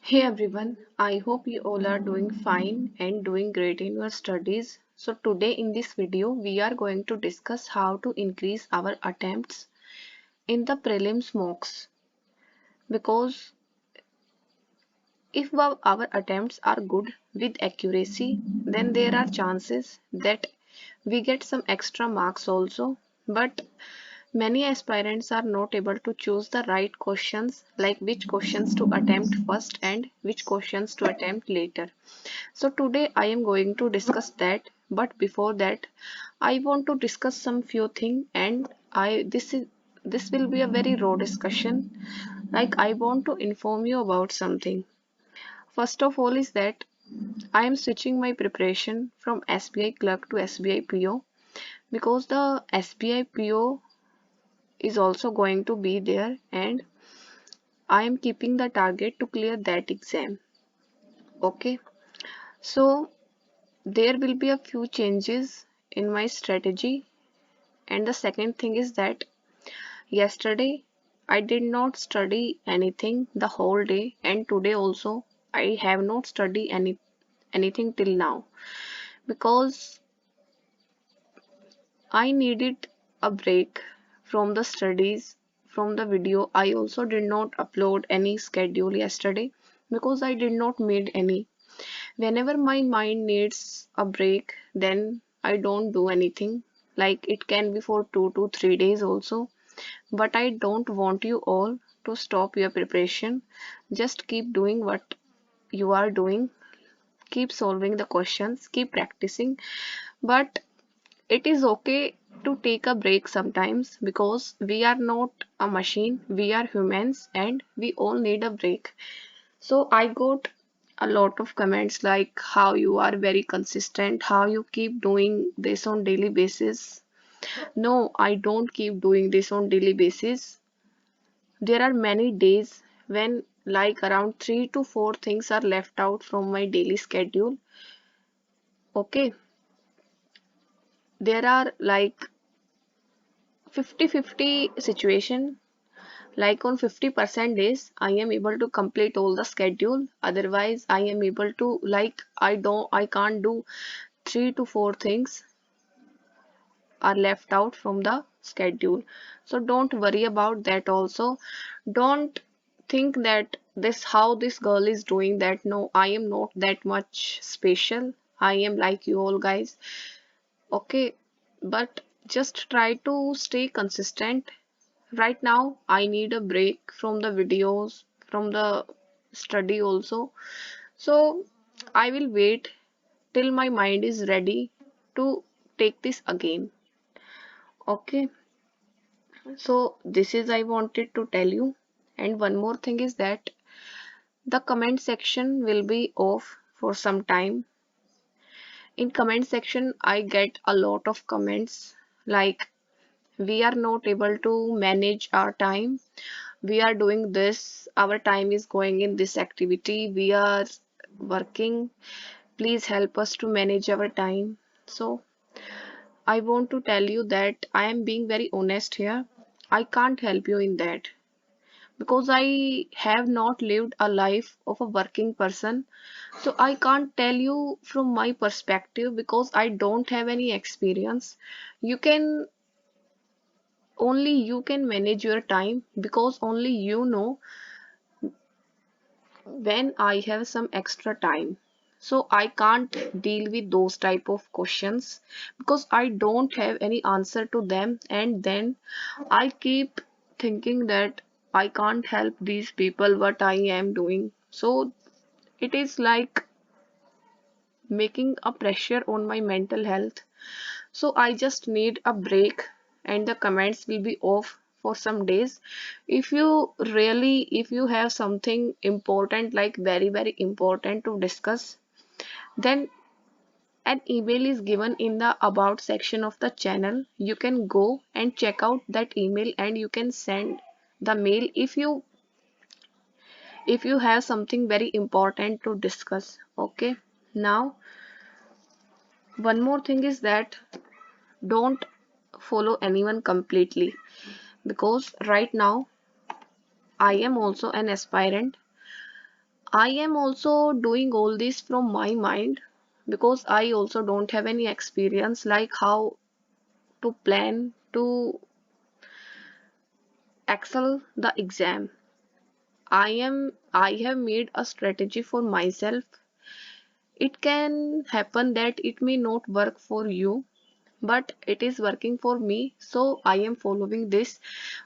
Hey everyone, I hope you all are doing fine and doing great in your studies. So today in this video we are going to discuss how to increase our attempts in the prelims mocks, because if our attempts are good with accuracy, then there are chances that we get some extra marks also. But many aspirants are not able to choose the right questions, like which questions to attempt first and which questions to attempt later. So today I am going to discuss that, but before that I want to discuss some few things, and I this will be a very raw discussion. Like, I want to inform you about something. First of all is that I am switching my preparation from SBI clerk to SBI PO, because the SBI PO is also going to be there, and I am keeping the target to clear that exam. Okay, so there will be a few changes in my strategy. And the second thing is that yesterday I did not study anything the whole day, and today also I have not studied anything till now, because I needed a break from the studies, from the video. I also did not upload any schedule yesterday because I did not made any. Whenever my mind needs a break, then I don't do anything. Like, it can be for 2 to 3 days also. But I don't want you all to stop your preparation. Just keep doing what you are doing. Keep solving the questions. Keep practicing. But it is okay to take a break sometimes, because we are not a machine. We are humans and we all need a break. So I got a lot of comments like how you are very consistent, how you keep doing this on daily basis. No, I don't keep doing this on daily basis. There are many days when like around 3 to 4 things are left out from my daily schedule. Okay, there are like 50-50 situation. Like on 50% days, I am able to complete all the schedule. Otherwise, I am able to, like, I can't do 3 to 4 things are left out from the schedule. So don't worry about that also. Don't think that this how this girl is doing that. No, I am not that much special. I am like you all guys. Okay, but just try to stay consistent. Right now, I need a break from the videos, from the study also. So I will wait till my mind is ready to take this again. Okay, so this is I wanted to tell you. And one more thing is that the comment section will be off for some time. In comment section, I get a lot of comments like, we are not able to manage our time, we are doing this, our time is going in this activity, we are working, please help us to manage our time. So I want to tell you that I am being very honest here. I can't help you in that, because I have not lived a life of a working person. So I can't tell you from my perspective, because I don't have any experience. You can Only you can manage your time, because only you know when I have some extra time. So I can't deal with those type of questions, because I don't have any answer to them, and then I keep thinking that I can't help these people what I am doing. So it is like making a pressure on my mental health. So I just need a break, and the comments will be off for some days. If you have something important, like very, very important to discuss, then an email is given in the about section of the channel. You can go and check out that email, and you can send the mail if you have something very important to discuss. Okay, now one more thing is that don't follow anyone completely, because right now I am also an aspirant. I am also doing all this from my mind because I also don't have any experience like how to plan to excel the exam. I have made a strategy for myself. It can happen that it may not work for you, but it is working for me, so I am following this.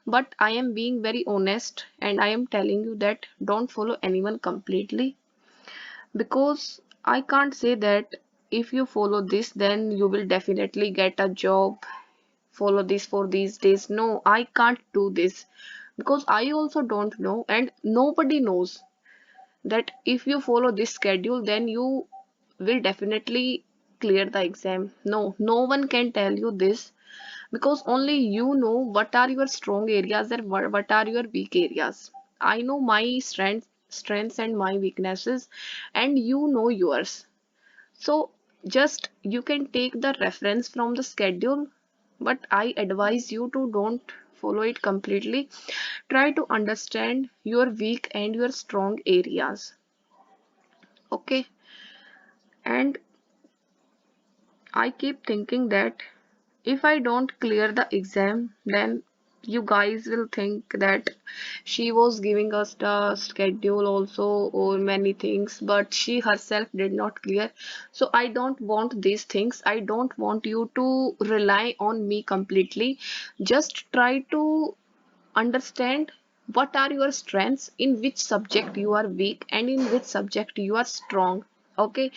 But I am being very honest and I am telling you that don't follow anyone completely, because I can't say that if you follow this then you will definitely get a job, follow this for these days. No, I can't do this because I also don't know and nobody knows that if you follow this schedule then you will definitely clear the exam. No, no one can tell you this because only you know what are your strong areas and what are your weak areas. I know my strengths and my weaknesses, and you know yours. So just you can take the reference from the schedule, but I advise you to don't follow it completely. Try to understand your weak and your strong areas. Okay. And I keep thinking that if I don't clear the exam, then you guys will think that she was giving us the schedule also or many things, but she herself did not clear. So I don't want these things. I don't want you to rely on me completely. Just try to understand what are your strengths, in which subject you are weak, and in which subject you are strong. Okay,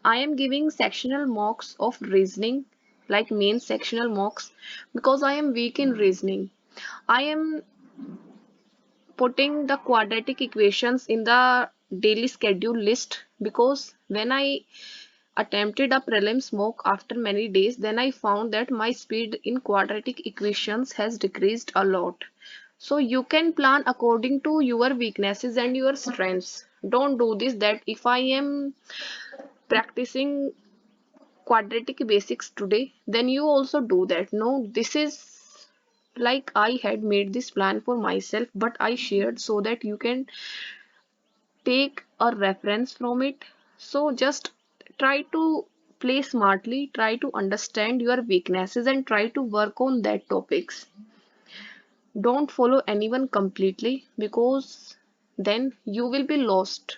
I am giving sectional mocks of reasoning, like main sectional mocks, because I am weak in reasoning. I am putting the quadratic equations in the daily schedule list because when I attempted a prelims mock after many days, then I found that my speed in quadratic equations has decreased a lot. So you can plan according to your weaknesses and your strengths. Don't do this that if I am practicing quadratic basics today, then you also do that. No, this is like I had made this plan for myself, but I shared so that you can take a reference from it. So just try to play smartly, try to understand your weaknesses and try to work on that topics. Don't follow anyone completely because then you will be lost.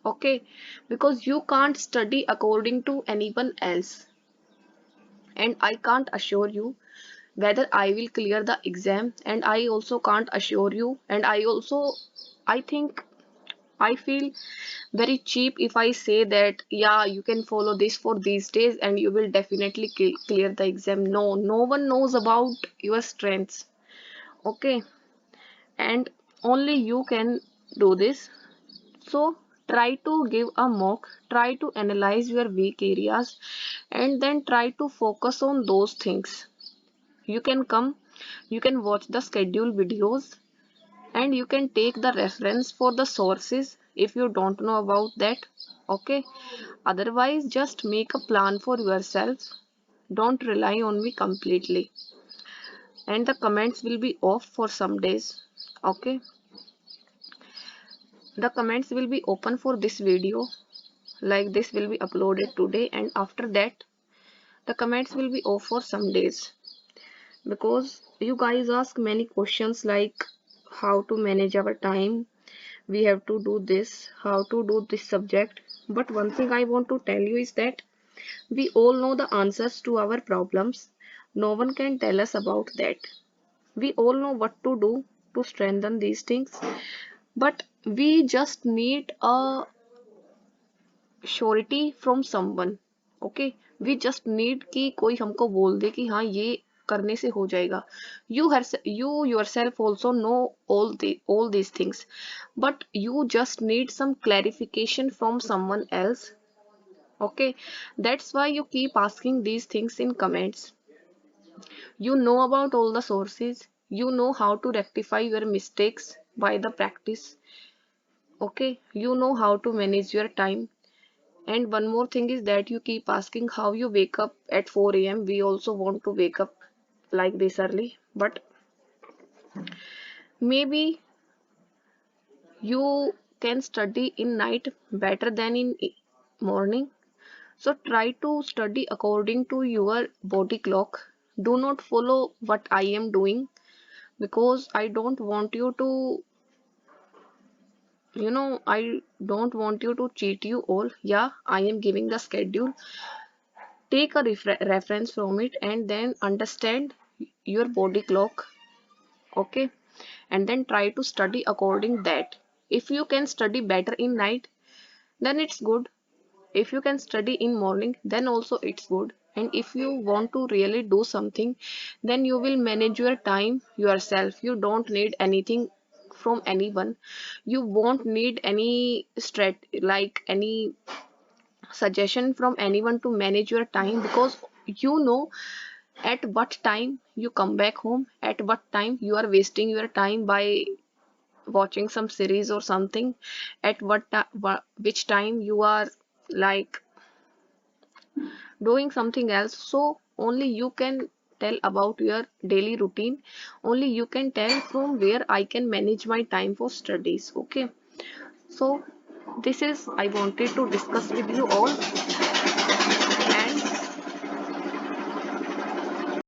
Okay, because you can't study according to anyone else, and I can't assure you whether I will clear the exam, and I also can't assure you, and I think I feel very cheap if I say that, yeah, you can follow this for these days and you will definitely clear the exam. No, no one knows about your strengths. Okay, and only you can do this. So try to give a mock, try to analyze your weak areas, and then try to focus on those things. You can come, you can watch the schedule videos, and you can take the reference for the sources if you don't know about that. Okay, otherwise just make a plan for yourself. Don't rely on me completely, and the comments will be off for some days. Okay, the comments will be open for this video, like this will be uploaded today, and after that the comments will be off for some days because you guys ask many questions like how to manage our time, we have to do this, how to do this subject. But one thing I want to tell you is that we all know the answers to our problems. No one can tell us about that. We all know what to do to strengthen these things, but we just need a surety from someone. Okay, we just need कि कोई हमको बोल दे कि हाँ ये करने से हो जाएगा. You yourself also know all these things, but you just need some clarification from someone else. Okay, that's why you keep asking these things in comments. You know about all the sources, you know how to rectify your mistakes by the practice. Okay, you know how to manage your time. And one more thing is that you keep asking how you wake up at 4 a.m. We also want to wake up like this early, but maybe you can study in night better than in morning. So try to study according to your body clock. Do not follow what I am doing, because I don't want you to, I don't want you to cheat you all. Yeah, I am giving the schedule. Take a reference from it and then understand your body clock. Okay, and then try to study according that. If you can study better in night, then it's good. If you can study in morning, then also it's good. And if you want to really do something, then you will manage your time yourself. You don't need anything from anyone. You won't need any any suggestion from anyone to manage your time, because you know at what time you come back home, at what time you are wasting your time by watching some series or something, at which time you are like doing something else. So only you can tell about your daily routine. Only you can tell from where I can manage my time for studies. Okay, so this is I wanted to discuss with you all.